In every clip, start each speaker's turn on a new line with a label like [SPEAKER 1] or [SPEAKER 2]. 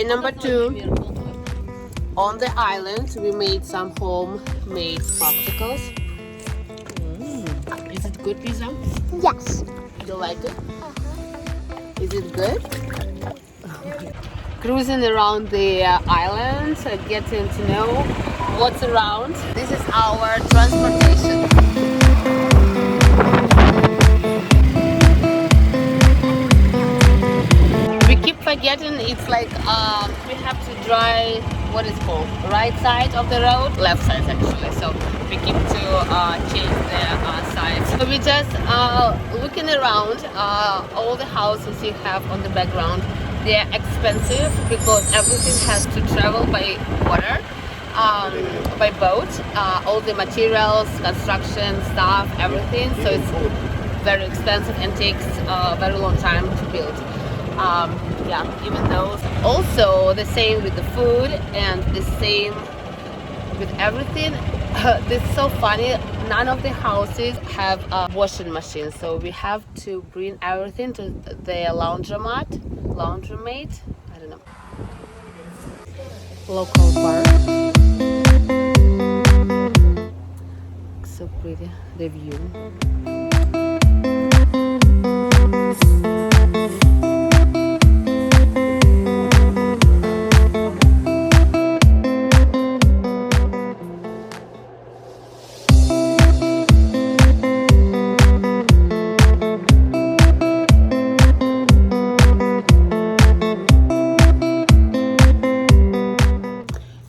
[SPEAKER 1] Day number 2. On the island, we made some homemade popsicles. Is it good, pizza?
[SPEAKER 2] Yes.
[SPEAKER 1] You like it? Is it good? Cruising around the island, getting to know what's around. This is our transportation. We keep forgetting it's like we have to drive what is called right side of the road, left side actually. So we keep to change the sides. So we just looking around all the houses you have on the background. They are expensive because everything has to travel by water, by boat. All the materials, construction stuff, everything. So it's very expensive and takes a very long time to build. Yeah, even those. Also the same with the food and the same with everything. This is so funny. None of the houses have a washing machine, so we have to bring everything to the laundromat. I don't know. Local park. So pretty. The view.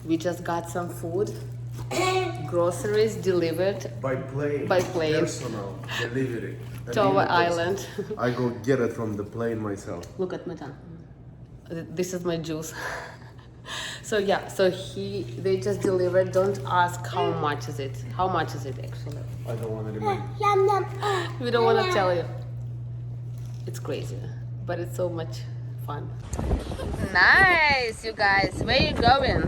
[SPEAKER 1] We just got some food, groceries delivered
[SPEAKER 3] by plane. Personal delivery.
[SPEAKER 1] to our island.
[SPEAKER 3] I go get it from the plane myself.
[SPEAKER 1] Look at my tongue. This is my juice. So yeah, so they just delivered. Don't ask how much is it. How much is it actually?
[SPEAKER 3] I don't want to remember.
[SPEAKER 1] We don't want to tell you. It's crazy, but it's so much fun. Nice, you guys. Where are you going?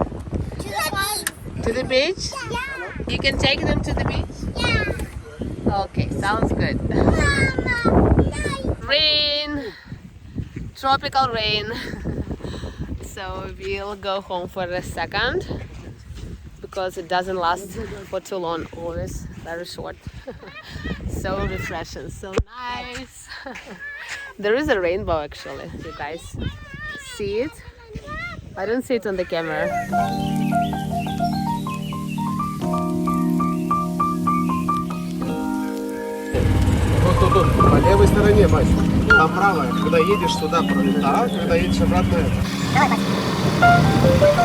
[SPEAKER 1] To the beach?
[SPEAKER 2] Yeah.
[SPEAKER 1] You can take them to the beach?
[SPEAKER 2] Yeah.
[SPEAKER 1] Okay, sounds good. Rain, tropical rain. So we'll go home for a second because it doesn't last for too long, always very short. So refreshing, so nice. There is a rainbow actually, you guys see it? I don't see it on the camera.
[SPEAKER 3] Вот, по левой стороне, Вась. Там правая. Когда едешь сюда, так, когда едешь обратно.
[SPEAKER 2] Давай, Вась.